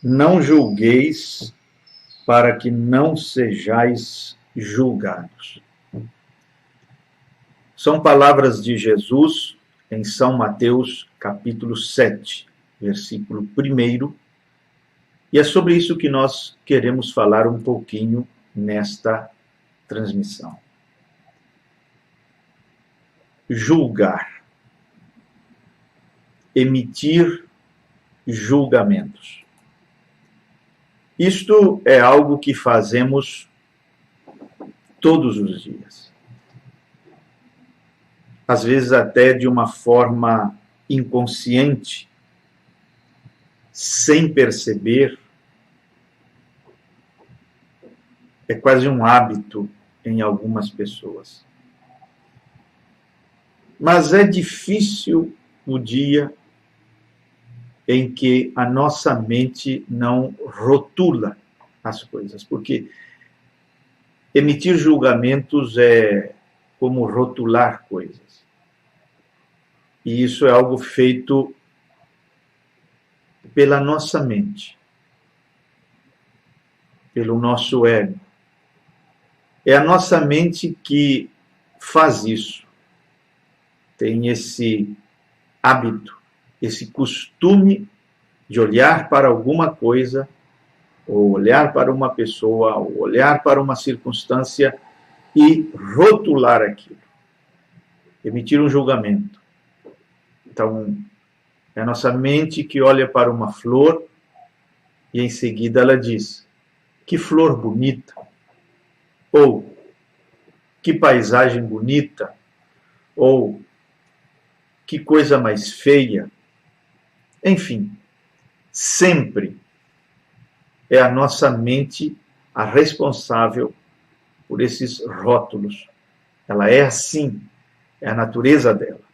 Não julgueis, para que não sejais julgados. São palavras de Jesus em São Mateus, capítulo 7, versículo 1, e é sobre isso que nós queremos falar um pouquinho nesta transmissão. Julgar. Emitir julgamentos. Isto é algo que fazemos todos os dias. Às vezes até de uma forma inconsciente, sem perceber. É quase um hábito em algumas pessoas. Mas é difícil o dia em que a nossa mente não rotula as coisas, porque emitir julgamentos é como rotular coisas. E isso é algo feito pela nossa mente, pelo nosso ego. É a nossa mente que faz isso. Tem esse hábito, esse costume de olhar para alguma coisa, ou olhar para uma pessoa, ou olhar para uma circunstância e rotular aquilo. Emitir um julgamento. Então, é a nossa mente que olha para uma flor e em seguida ela diz: que flor bonita, ou que paisagem bonita, ou que coisa mais feia. Enfim, sempre é a nossa mente a responsável por esses rótulos. Ela é assim, é a natureza dela.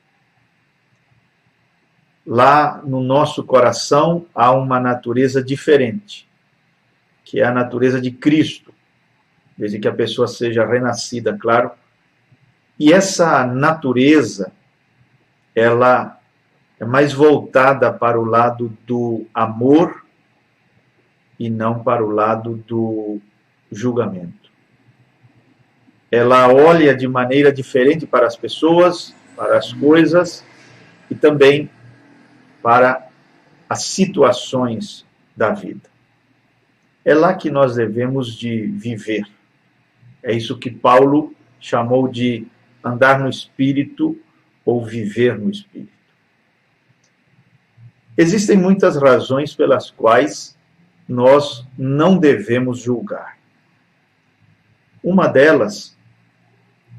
Lá no nosso coração há uma natureza diferente, que é a natureza de Cristo, desde que a pessoa seja renascida, claro. E essa natureza, ela é mais voltada para o lado do amor e não para o lado do julgamento. Ela olha de maneira diferente para as pessoas, para as coisas e também para as situações da vida. É lá que nós devemos de viver. É isso que Paulo chamou de andar no Espírito ou viver no Espírito. Existem muitas razões pelas quais nós não devemos julgar. Uma delas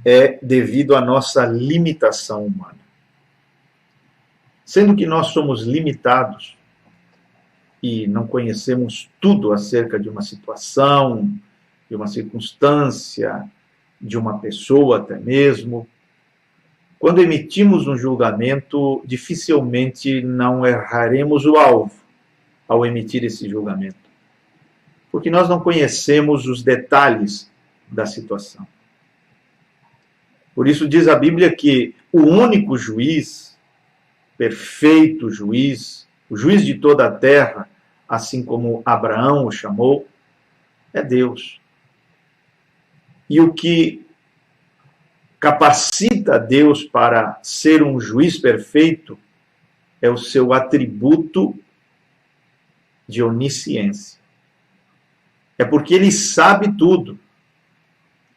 é devido à nossa limitação humana. Sendo que nós somos limitados e não conhecemos tudo acerca de uma situação, de uma circunstância, de uma pessoa até mesmo, quando emitimos um julgamento, dificilmente não erraremos o alvo ao emitir esse julgamento, porque nós não conhecemos os detalhes da situação. Por isso diz a Bíblia que o único juiz, perfeito juiz, o juiz de toda a terra, assim como Abraão o chamou, é Deus. E o que capacita Deus para ser um juiz perfeito é o seu atributo de onisciência. É porque ele sabe tudo.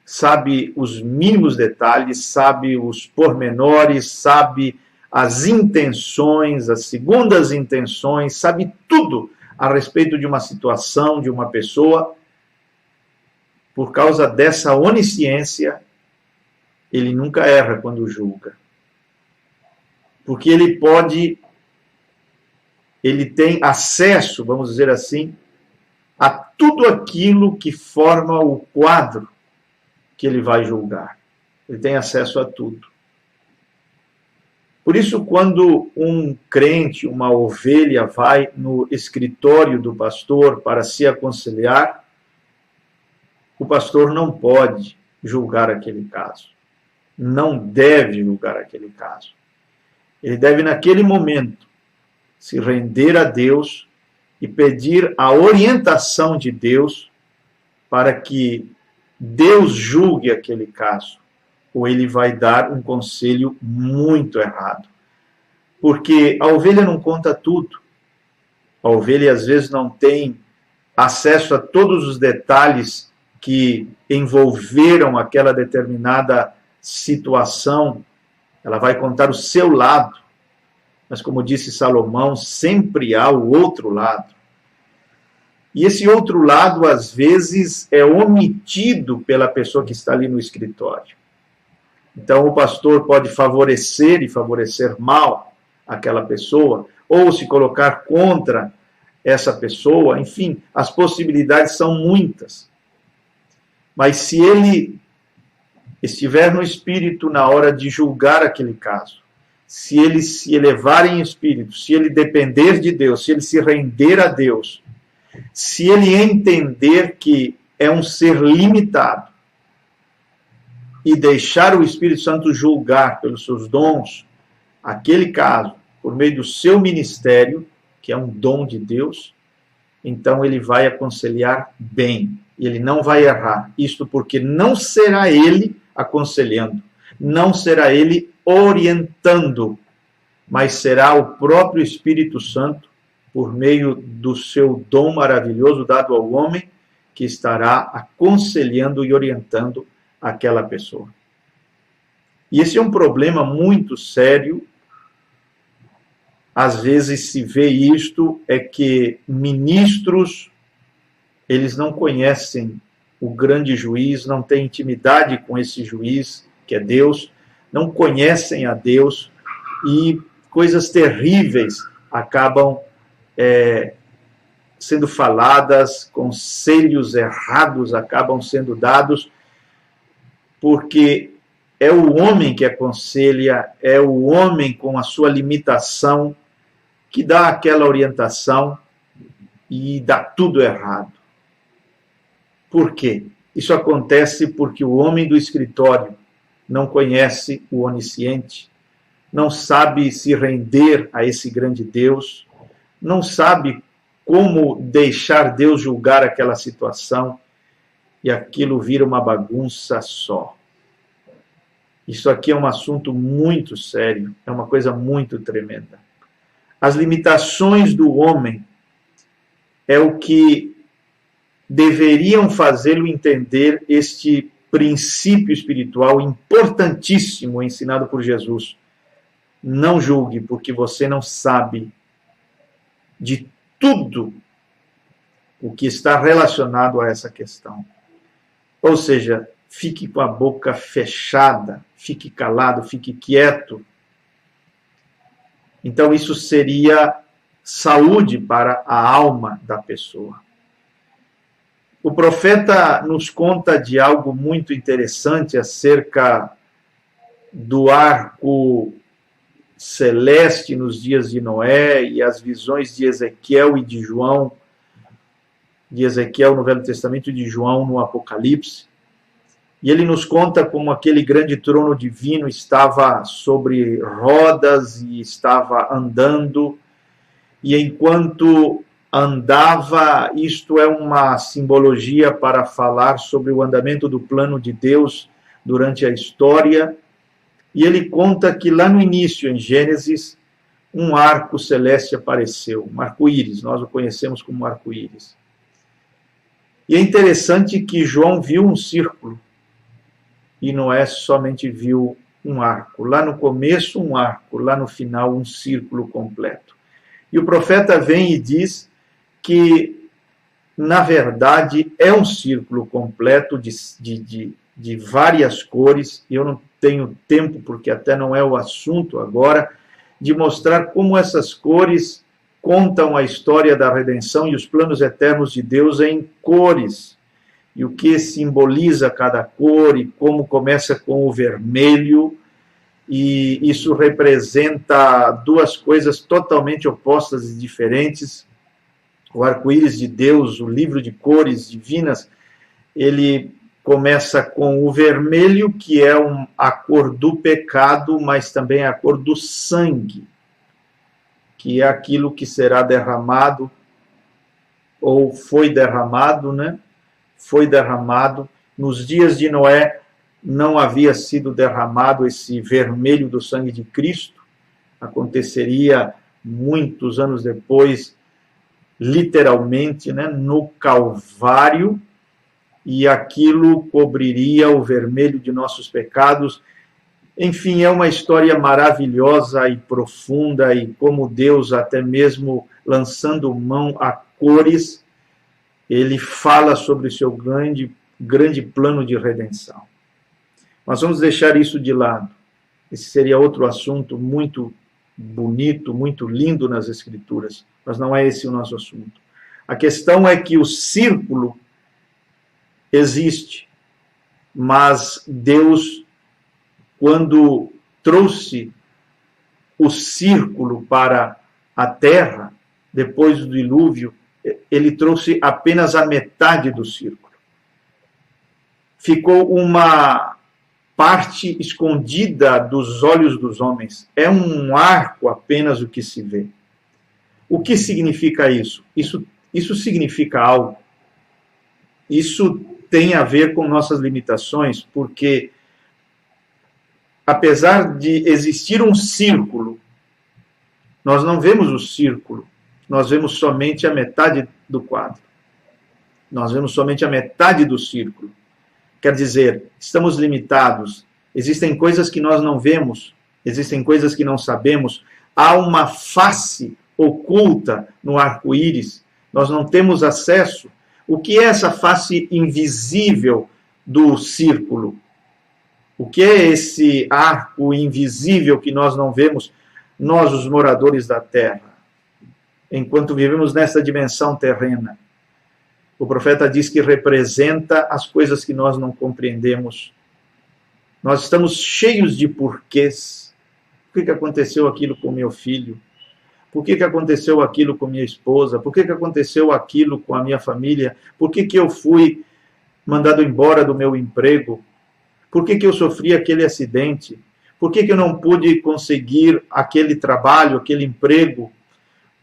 Sabe os mínimos detalhes, sabe os pormenores, sabe as intenções, as segundas intenções, sabe tudo a respeito de uma situação, de uma pessoa. Por causa dessa onisciência, ele nunca erra quando julga. Porque ele tem acesso, vamos dizer assim, a tudo aquilo que forma o quadro que ele vai julgar. Ele tem acesso a tudo. Por isso, quando um crente, uma ovelha, vai no escritório do pastor para se aconselhar, o pastor não pode julgar aquele caso. Não deve julgar aquele caso. Ele deve, naquele momento, se render a Deus e pedir a orientação de Deus para que Deus julgue aquele caso, ou ele vai dar um conselho muito errado. Porque a ovelha não conta tudo. A ovelha, às vezes, não tem acesso a todos os detalhes que envolveram aquela determinada situação. Ela vai contar o seu lado. Mas, como disse Salomão, sempre há o outro lado. E esse outro lado, às vezes, é omitido pela pessoa que está ali no escritório. Então, o pastor pode favorecer e favorecer mal aquela pessoa, ou se colocar contra essa pessoa. Enfim, as possibilidades são muitas. Mas se ele estiver no espírito na hora de julgar aquele caso, se ele se elevar em espírito, se ele depender de Deus, se ele se render a Deus, se ele entender que é um ser limitado e deixar o Espírito Santo julgar pelos seus dons aquele caso, por meio do seu ministério, que é um dom de Deus, então ele vai aconselhar bem, ele não vai errar. Isto porque não será ele aconselhando, não será ele orientando, mas será o próprio Espírito Santo, por meio do seu dom maravilhoso dado ao homem, que estará aconselhando e orientando aquela pessoa. E esse é um problema muito sério. Às vezes se vê isto, é que ministros, eles não conhecem o grande juiz, não têm intimidade com esse juiz, que é Deus, não conhecem a Deus, e coisas terríveis acabam sendo faladas, conselhos errados acabam sendo dados, porque é o homem que aconselha, é o homem com a sua limitação que dá aquela orientação e dá tudo errado. Por quê? Isso acontece porque o homem do escritório não conhece o onisciente, não sabe se render a esse grande Deus, não sabe como deixar Deus julgar aquela situação, e aquilo vira uma bagunça só. Isso aqui é um assunto muito sério, é uma coisa muito tremenda. As limitações do homem é o que deveriam fazê-lo entender este princípio espiritual importantíssimo ensinado por Jesus. Não julgue, porque você não sabe de tudo o que está relacionado a essa questão. Ou seja, fique com a boca fechada, fique calado, fique quieto. Então, isso seria saúde para a alma da pessoa. O profeta nos conta de algo muito interessante acerca do arco celeste nos dias de Noé e as visões de Ezequiel e de João, de Ezequiel no Velho Testamento e de João no Apocalipse. E ele nos conta como aquele grande trono divino estava sobre rodas e estava andando, e enquanto andava, isto é uma simbologia para falar sobre o andamento do plano de Deus durante a história. E ele conta que lá no início, em Gênesis, um arco celeste apareceu, um arco-íris, nós o conhecemos como arco-íris. E é interessante que João viu um círculo, e Noé somente viu um arco. Lá no começo, um arco, lá no final, um círculo completo. E o profeta vem e diz que, na verdade, é um círculo completo de várias cores, e eu não tenho tempo, porque até não é o assunto agora, de mostrar como essas cores contam a história da redenção e os planos eternos de Deus em cores, e o que simboliza cada cor, e como começa com o vermelho, e isso representa duas coisas totalmente opostas e diferentes. O arco-íris de Deus, o livro de cores divinas, ele começa com o vermelho, que é a cor do pecado, mas também a cor do sangue, que é aquilo que será derramado ou foi derramado, né? Foi derramado. Nos dias de Noé não havia sido derramado esse vermelho do sangue de Cristo. Aconteceria muitos anos depois, literalmente, né? No Calvário, e aquilo cobriria o vermelho de nossos pecados. Enfim, é uma história maravilhosa e profunda, e como Deus, até mesmo lançando mão a cores, ele fala sobre o seu grande plano de redenção. Mas vamos deixar isso de lado. Esse seria outro assunto muito bonito, muito lindo nas Escrituras, mas não é esse o nosso assunto. A questão é que o círculo existe, mas Deus, quando trouxe o círculo para a terra, depois do dilúvio, ele trouxe apenas a metade do círculo. Ficou uma parte escondida dos olhos dos homens. É um arco apenas o que se vê. O que significa isso? Isso significa algo. Isso tem a ver com nossas limitações, porque apesar de existir um círculo, nós não vemos o círculo, nós vemos somente a metade do quadro. Nós vemos somente a metade do círculo. Quer dizer, estamos limitados. Existem coisas que nós não vemos, existem coisas que não sabemos. Há uma face oculta no arco-íris, nós não temos acesso. O que é essa face invisível do círculo? O que é esse arco invisível que nós não vemos, nós, os moradores da Terra, enquanto vivemos nessa dimensão terrena? O profeta diz que representa as coisas que nós não compreendemos. Nós estamos cheios de porquês. Por que aconteceu aquilo com meu filho? Por que aconteceu aquilo com minha esposa? Por que aconteceu aquilo com a minha família? Por que eu fui mandado embora do meu emprego? Por que eu sofri aquele acidente? Por que eu não pude conseguir aquele trabalho, aquele emprego?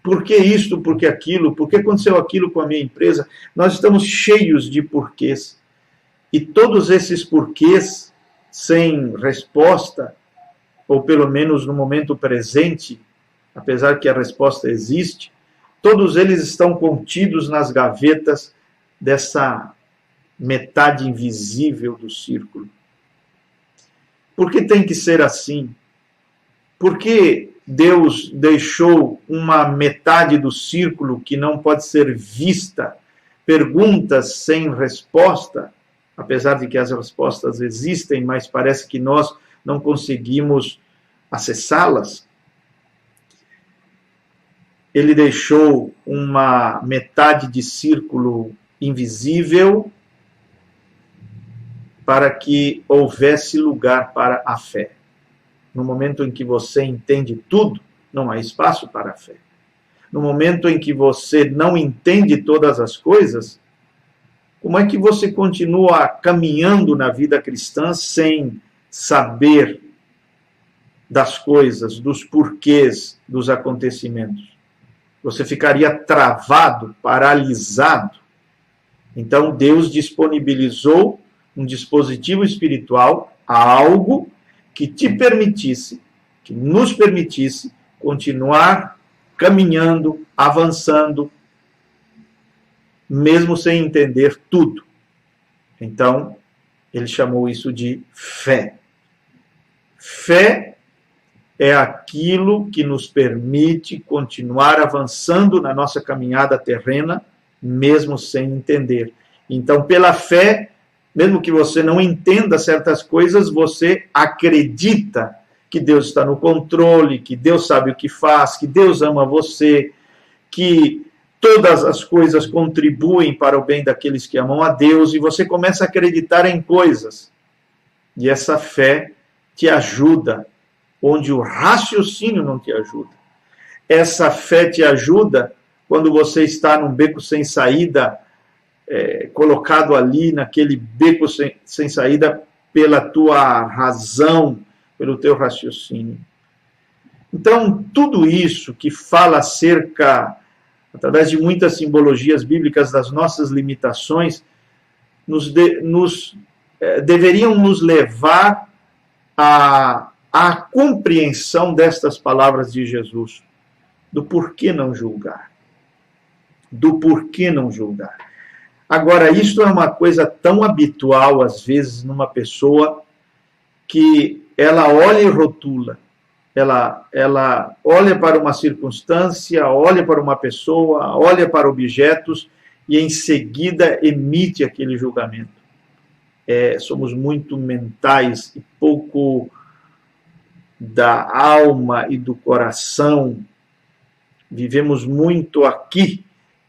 Por que isto, por que aquilo? Por que aconteceu aquilo com a minha empresa? Nós estamos cheios de porquês. E todos esses porquês, sem resposta, ou pelo menos no momento presente, apesar que a resposta existe, todos eles estão contidos nas gavetas dessa metade invisível do círculo. Por que tem que ser assim? Por que Deus deixou uma metade do círculo que não pode ser vista? Perguntas sem resposta, apesar de que as respostas existem, mas parece que nós não conseguimos acessá-las. Ele deixou uma metade de círculo invisível para que houvesse lugar para a fé. No momento em que você entende tudo, não há espaço para a fé. No momento em que você não entende todas as coisas, como é que você continua caminhando na vida cristã sem saber das coisas, dos porquês dos acontecimentos? Você ficaria travado, paralisado. Então, Deus disponibilizou um dispositivo espiritual, algo que te permitisse, que nos permitisse continuar caminhando, avançando, mesmo sem entender tudo. Então, ele chamou isso de fé. Fé é aquilo que nos permite continuar avançando na nossa caminhada terrena, mesmo sem entender. Então, pela fé, mesmo que você não entenda certas coisas, você acredita que Deus está no controle, que Deus sabe o que faz, que Deus ama você, que todas as coisas contribuem para o bem daqueles que amam a Deus, e você começa a acreditar em coisas. E essa fé te ajuda onde o raciocínio não te ajuda. Essa fé te ajuda quando você está num beco sem saída, colocado ali naquele beco sem saída pela tua razão, pelo teu raciocínio. Então, tudo isso que fala acerca através de muitas simbologias bíblicas das nossas limitações, deveriam nos levar à compreensão destas palavras de Jesus, do porquê não julgar. Do porquê não julgar. Agora, isso é uma coisa tão habitual, às vezes, numa pessoa, que ela olha e rotula. Ela olha para uma circunstância, olha para uma pessoa, olha para objetos e, em seguida, emite aquele julgamento. Somos muito mentais e pouco da alma e do coração. Vivemos muito aqui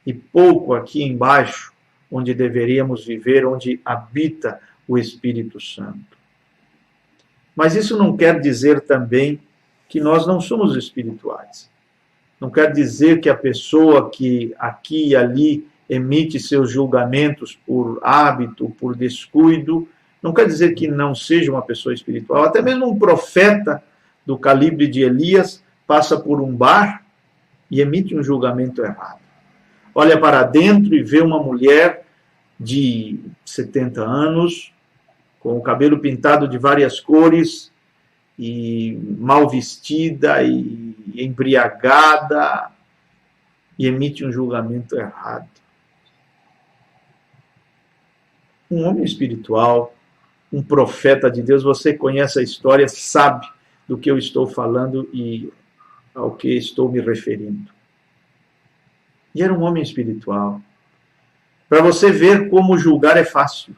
e pouco aqui embaixo, onde deveríamos viver, onde habita o Espírito Santo. Mas isso não quer dizer também que nós não somos espirituais. Não quer dizer que a pessoa que aqui e ali emite seus julgamentos por hábito, por descuido, não quer dizer que não seja uma pessoa espiritual. Até mesmo um profeta do calibre de Elias passa por um bar e emite um julgamento errado. Olha para dentro e vê uma mulher de 70 anos, com o cabelo pintado de várias cores, e mal vestida e embriagada, e emite um julgamento errado. Um homem espiritual, um profeta de Deus, você conhece a história, sabe do que eu estou falando e ao que estou me referindo. E era um homem espiritual. Para você ver como julgar é fácil.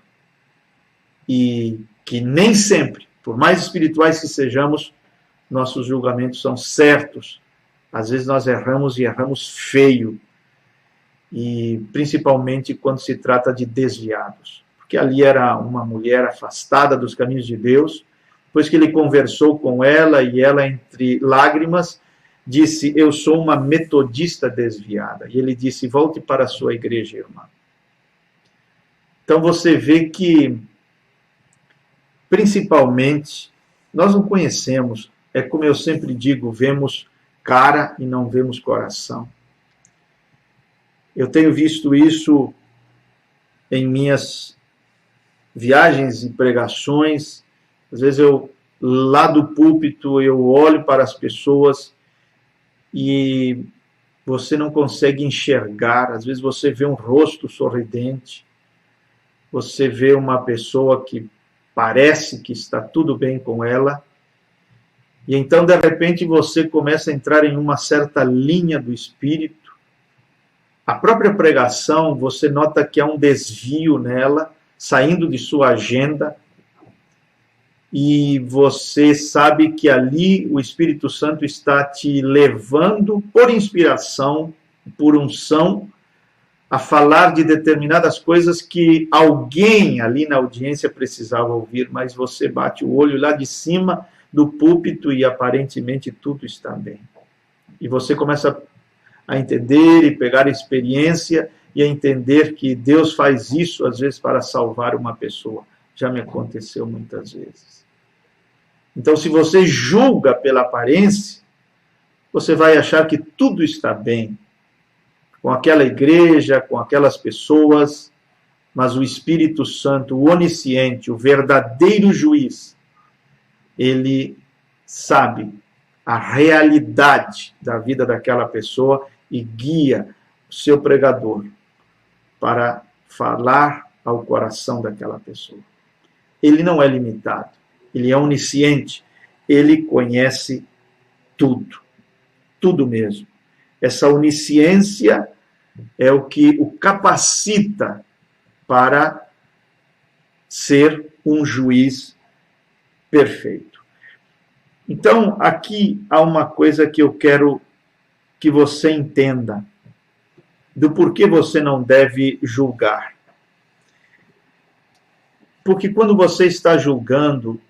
E que nem sempre, por mais espirituais que sejamos, nossos julgamentos são certos. Às vezes nós erramos e erramos feio. E principalmente quando se trata de desviados. Porque ali era uma mulher afastada dos caminhos de Deus. Depois que ele conversou com ela, e ela, entre lágrimas, disse: eu sou uma metodista desviada. E ele disse: volte para a sua igreja, irmã. Então você vê que, principalmente, nós não conhecemos, é como eu sempre digo, vemos cara e não vemos coração. Eu tenho visto isso em minhas viagens e pregações. Às vezes lá do púlpito, eu olho para as pessoas e você não consegue enxergar. Às vezes você vê um rosto sorridente, você vê uma pessoa que parece que está tudo bem com ela, e então, de repente, você começa a entrar em uma certa linha do espírito. A própria pregação, você nota que há um desvio nela, saindo de sua agenda, e você sabe que ali o Espírito Santo está te levando, por inspiração, por unção, a falar de determinadas coisas que alguém ali na audiência precisava ouvir, mas você bate o olho lá de cima do púlpito e aparentemente tudo está bem. E você começa a entender e pegar experiência e a entender que Deus faz isso, às vezes, para salvar uma pessoa. Já me aconteceu muitas vezes. Então, se você julga pela aparência, você vai achar que tudo está bem com aquela igreja, com aquelas pessoas, mas o Espírito Santo, o onisciente, o verdadeiro juiz, ele sabe a realidade da vida daquela pessoa e guia o seu pregador para falar ao coração daquela pessoa. Ele não é limitado, ele é onisciente, ele conhece tudo, tudo mesmo. Essa onisciência é o que o capacita para ser um juiz perfeito. Então, aqui há uma coisa que eu quero que você entenda, do porquê você não deve julgar. Porque quando você está julgando,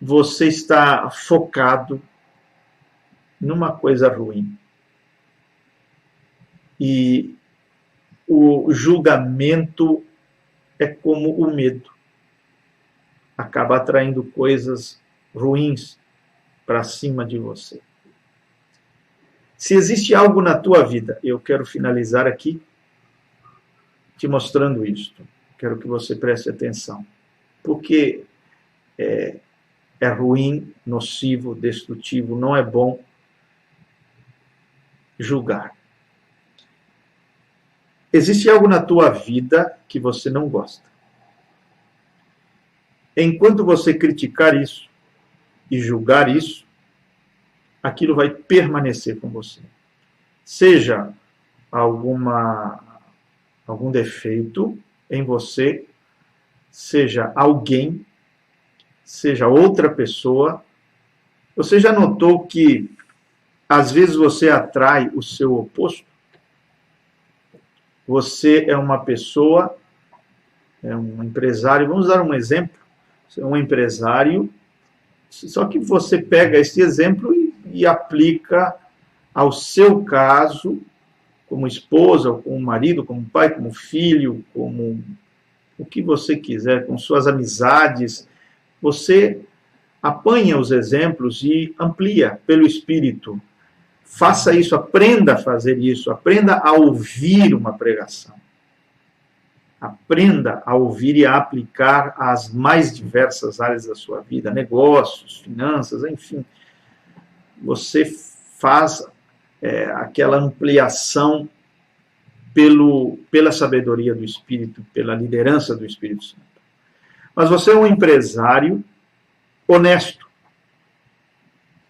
você está focado numa coisa ruim. E o julgamento é como o medo. Acaba atraindo coisas ruins para cima de você. Se existe algo na tua vida, eu quero finalizar aqui te mostrando isto. Quero que você preste atenção. Porque é ruim, nocivo, destrutivo, não é bom julgar. Existe algo na tua vida que você não gosta. Enquanto você criticar isso e julgar isso, aquilo vai permanecer com você. Seja algum defeito em você, seja alguém, seja outra pessoa. Você já notou que às vezes você atrai o seu oposto? Você é uma pessoa, é um empresário, vamos dar um exemplo, você é um empresário, só que você pega esse exemplo e aplica ao seu caso, como esposa, como marido, como pai, como filho, como o que você quiser, com suas amizades. Você apanha os exemplos e amplia pelo Espírito. Faça isso, aprenda a fazer isso, aprenda a ouvir uma pregação. Aprenda a ouvir e a aplicar às mais diversas áreas da sua vida, negócios, finanças, enfim. Você faz aquela ampliação pela sabedoria do Espírito, pela liderança do Espírito Santo. Mas você é um empresário honesto,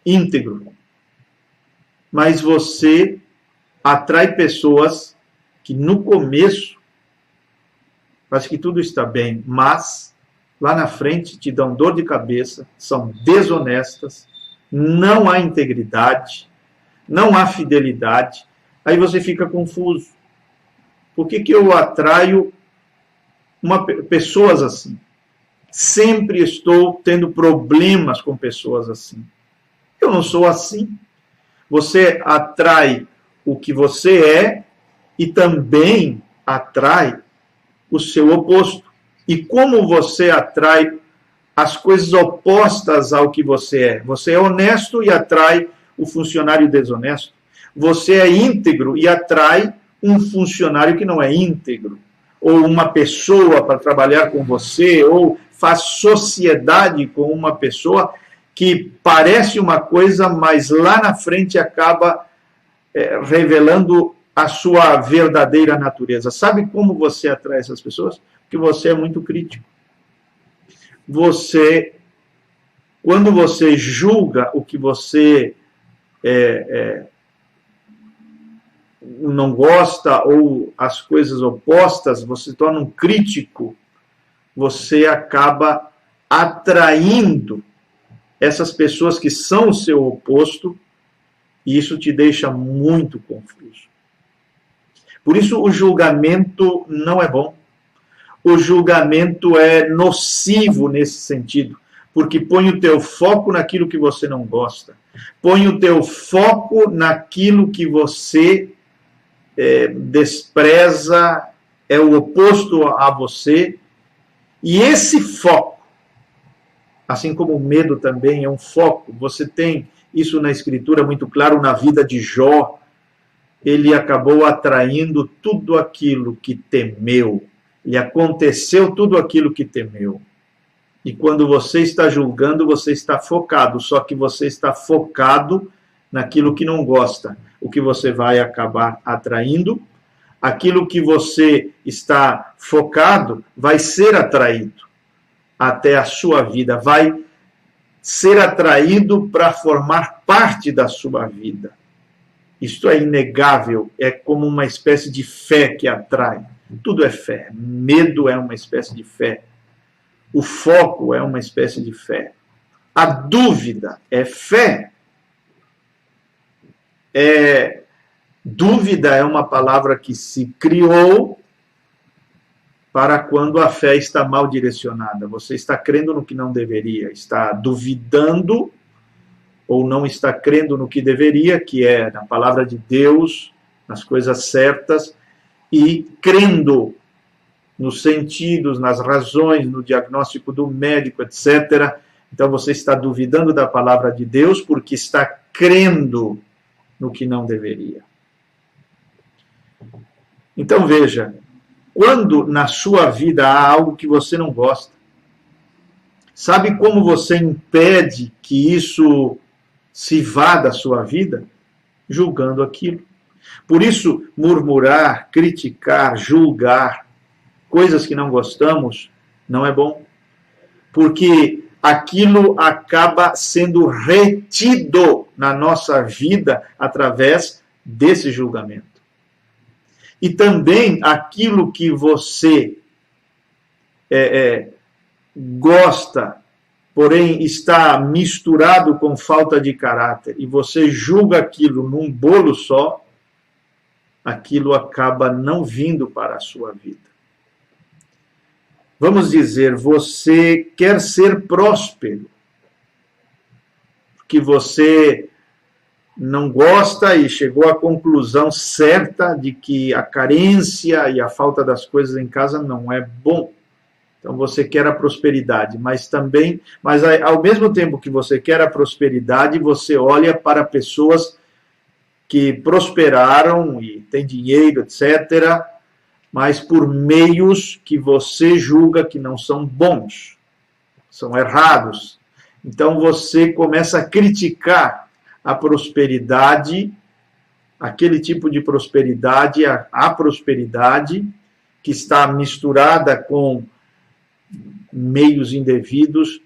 íntegro, mas você atrai pessoas que no começo parece que tudo está bem, mas lá na frente te dão dor de cabeça, são desonestas, não há integridade, não há fidelidade, aí você fica confuso. Por que eu atraio pessoas assim? Sempre estou tendo problemas com pessoas assim. Eu não sou assim. Você atrai o que você é e também atrai o seu oposto. E como você atrai as coisas opostas ao que você é? Você é honesto e atrai o funcionário desonesto. Você é íntegro e atrai um funcionário que não é íntegro. Ou uma pessoa para trabalhar com você, ou faz sociedade com uma pessoa que parece uma coisa, mas lá na frente acaba revelando a sua verdadeira natureza. Sabe como você atrai essas pessoas? Porque você é muito crítico. Quando você julga o que você não gosta, ou as coisas opostas, você se torna um crítico, você acaba atraindo essas pessoas que são o seu oposto, e isso te deixa muito confuso. Por isso, o julgamento não é bom. O julgamento é nocivo nesse sentido, porque põe o teu foco naquilo que você não gosta. Põe o teu foco naquilo que você despreza, é o oposto a você. E esse foco, assim como o medo também é um foco, você tem isso na Escritura muito claro na vida de Jó. Ele acabou atraindo tudo aquilo que temeu. E aconteceu tudo aquilo que temeu. E quando você está julgando, você está focado. Só que você está focado naquilo que não gosta. O que você vai acabar atraindo. Aquilo que você está focado vai ser atraído até a sua vida. Vai ser atraído para formar parte da sua vida. Isto é inegável. É como uma espécie de fé que atrai. Tudo é fé. Medo é uma espécie de fé. O foco é uma espécie de fé. A dúvida é fé. Dúvida é uma palavra que se criou para quando a fé está mal direcionada. Você está crendo no que não deveria, está duvidando ou não está crendo no que deveria, que é na palavra de Deus, nas coisas certas, e crendo nos sentidos, nas razões, no diagnóstico do médico, etc. Então você está duvidando da palavra de Deus porque está crendo no que não deveria. Então veja, quando na sua vida há algo que você não gosta, sabe como você impede que isso se vá da sua vida? Julgando aquilo. Por isso, murmurar, criticar, julgar coisas que não gostamos não é bom. Porque aquilo acaba sendo retido na nossa vida através desse julgamento. E também aquilo que você gosta, porém está misturado com falta de caráter, e você julga aquilo num bolo só, aquilo acaba não vindo para a sua vida. Vamos dizer, você quer ser próspero, porque você não gosta e chegou à conclusão certa de que a carência e a falta das coisas em casa não é bom. Então você quer a prosperidade, mas ao mesmo tempo que você quer a prosperidade, você olha para pessoas que prosperaram e têm dinheiro, etc., mas por meios que você julga que não são bons, são errados. Então você começa a criticar a prosperidade, aquele tipo de prosperidade, a prosperidade que está misturada com meios indevidos,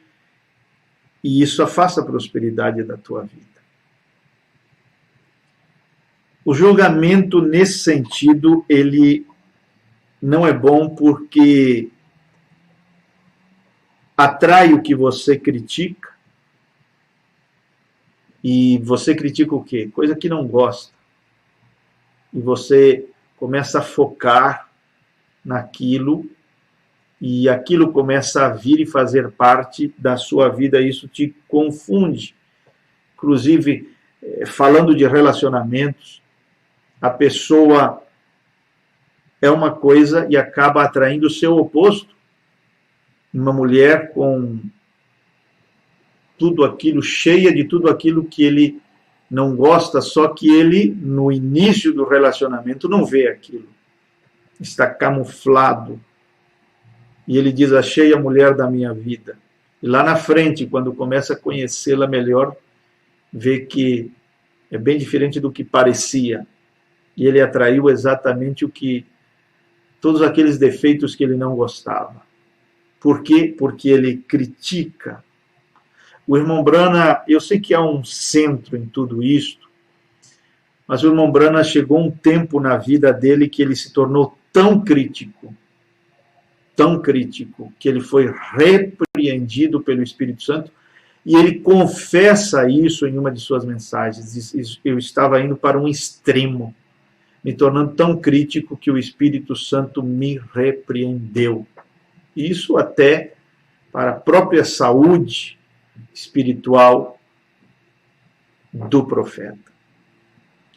e isso afasta a prosperidade da tua vida. O julgamento, nesse sentido, ele não é bom porque atrai o que você critica, e você critica o quê? Coisa que não gosta. E você começa a focar naquilo, e aquilo começa a vir e fazer parte da sua vida, e isso te confunde. Inclusive, falando de relacionamentos, a pessoa é uma coisa e acaba atraindo o seu oposto. Uma mulher com tudo aquilo, cheia de tudo aquilo que ele não gosta, só que ele, no início do relacionamento, não vê aquilo. Está camuflado. E ele diz, achei a mulher da minha vida. E lá na frente, quando começa a conhecê-la melhor, vê que é bem diferente do que parecia. E ele atraiu exatamente todos aqueles defeitos que ele não gostava. Por quê? Porque ele critica. O irmão Brana, eu sei que há um centro em tudo isto, mas o irmão Brana chegou um tempo na vida dele que ele se tornou tão crítico, que ele foi repreendido pelo Espírito Santo, e ele confessa isso em uma de suas mensagens. Diz, eu estava indo para um extremo, me tornando tão crítico que o Espírito Santo me repreendeu. Isso até para a própria saúde espiritual do profeta.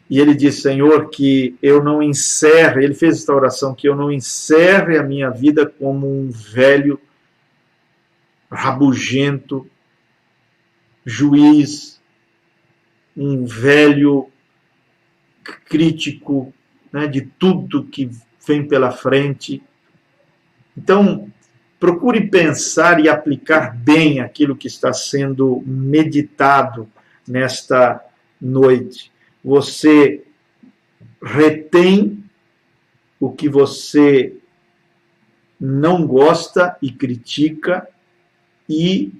E ele diz, Senhor, que eu não encerre, ele fez esta oração, que eu não encerre a minha vida como um velho rabugento juiz, um velho crítico, né, de tudo que vem pela frente. Então, procure pensar e aplicar bem aquilo que está sendo meditado nesta noite. Você retém o que você não gosta e critica e,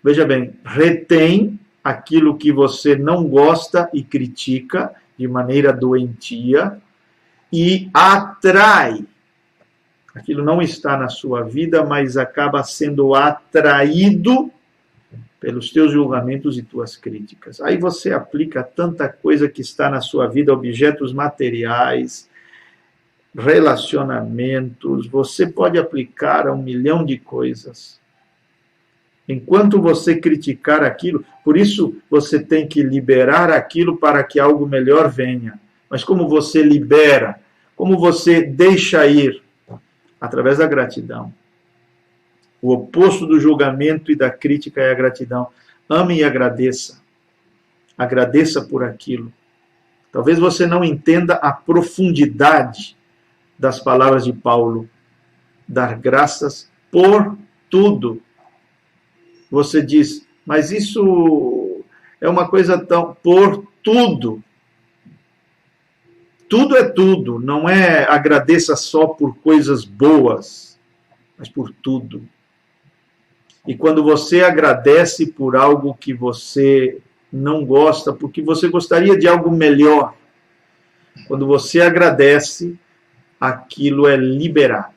veja bem, retém aquilo que você não gosta e critica de maneira doentia e atrai. Aquilo não está na sua vida, mas acaba sendo atraído pelos teus julgamentos e tuas críticas. Aí você aplica tanta coisa que está na sua vida, objetos materiais, relacionamentos, você pode aplicar a 1 milhão de coisas. Enquanto você criticar aquilo, por isso você tem que liberar aquilo para que algo melhor venha. Mas como você libera, como você deixa ir? Através da gratidão. O oposto do julgamento e da crítica é a gratidão. Ame e agradeça. Agradeça por aquilo. Talvez você não entenda a profundidade das palavras de Paulo. Dar graças por tudo. Você diz, mas isso é uma coisa tão... Por tudo. Tudo é tudo. Não é agradeça só por coisas boas, mas por tudo. E quando você agradece por algo que você não gosta, porque você gostaria de algo melhor, quando você agradece, aquilo é liberado.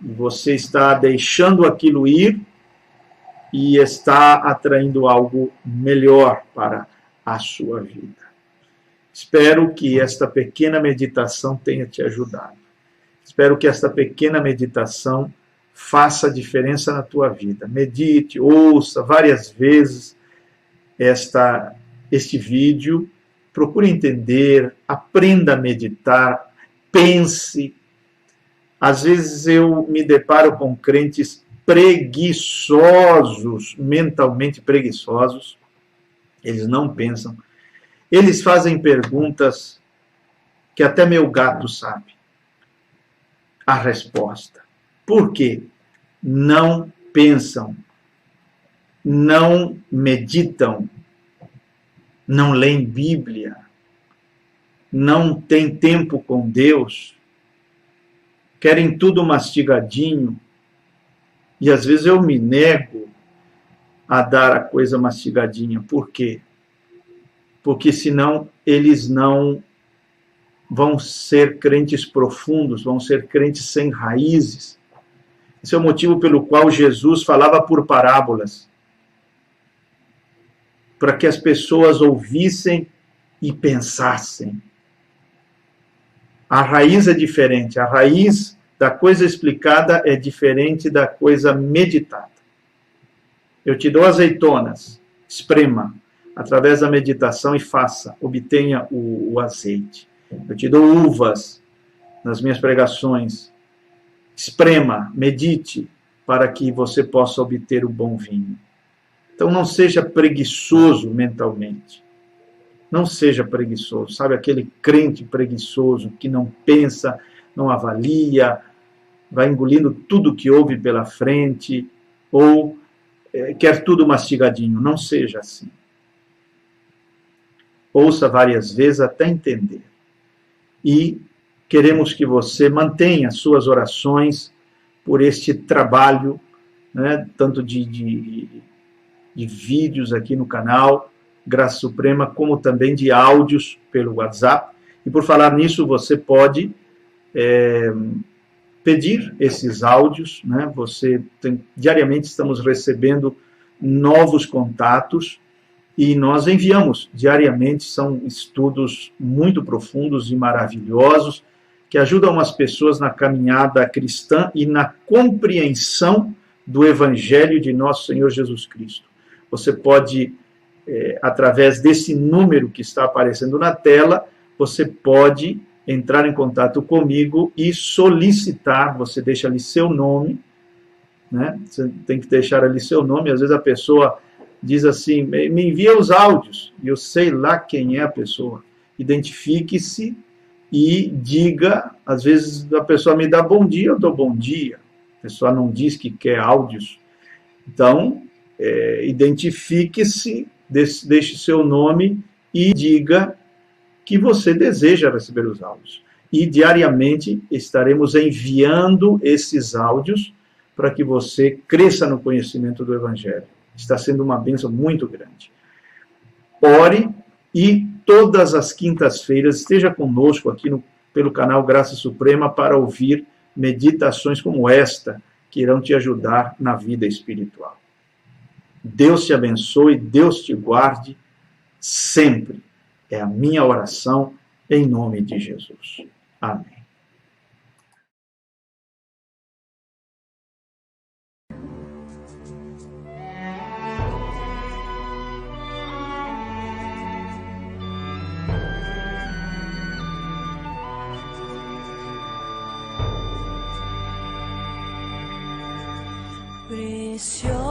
E você está deixando aquilo ir e está atraindo algo melhor para a sua vida. Espero que esta pequena meditação tenha te ajudado. Espero que esta pequena meditação faça diferença na tua vida. Medite, ouça várias vezes este vídeo, procure entender, aprenda a meditar, pense. Às vezes eu me deparo com crentes preguiçosos, mentalmente preguiçosos, eles não pensam, eles fazem perguntas que até meu gato sabe a resposta. Por quê? Não pensam, não meditam, não leem Bíblia, não têm tempo com Deus, querem tudo mastigadinho, e às vezes eu me nego a dar a coisa mastigadinha. Por quê? Porque senão eles não vão ser crentes profundos, vão ser crentes sem raízes. Esse é o motivo pelo qual Jesus falava por parábolas, para que as pessoas ouvissem e pensassem. A raiz é diferente, a raiz da coisa explicada é diferente da coisa meditada. Eu te dou azeitonas, esprema, através da meditação e faça, obtenha o azeite. Eu te dou uvas nas minhas pregações, esprema, medite, para que você possa obter o bom vinho. Então não seja preguiçoso mentalmente. Não seja preguiçoso, sabe? Aquele crente preguiçoso que não pensa, não avalia, vai engolindo tudo que ouve pela frente, ou quer tudo mastigadinho. Não seja assim. Ouça várias vezes até entender. E queremos que você mantenha suas orações por este trabalho, né, tanto de vídeos aqui no canal Graça Suprema, como também de áudios pelo WhatsApp. E por falar nisso, você pode pedir esses áudios, né? Diariamente estamos recebendo novos contatos e nós enviamos diariamente. São estudos muito profundos e maravilhosos que ajudam as pessoas na caminhada cristã e na compreensão do Evangelho de nosso Senhor Jesus Cristo. Você pode, através desse número que está aparecendo na tela, você pode entrar em contato comigo e solicitar. Você deixa ali seu nome, né? Você tem que deixar ali seu nome. Às vezes a pessoa diz assim, me envia os áudios, e eu sei lá quem é a pessoa. Identifique-se e diga. Às vezes a pessoa me dá bom dia, eu dou bom dia. A pessoa não diz que quer áudios. Então, identifique-se, deixe seu nome e diga que você deseja receber os áudios. E diariamente estaremos enviando esses áudios para que você cresça no conhecimento do Evangelho. Está sendo uma bênção muito grande. Ore e todas as quintas-feiras esteja conosco aqui pelo canal Graça Suprema para ouvir meditações como esta, que irão te ajudar na vida espiritual. Deus te abençoe, Deus te guarde sempre. É a minha oração em nome de Jesus. Amém. Precioso.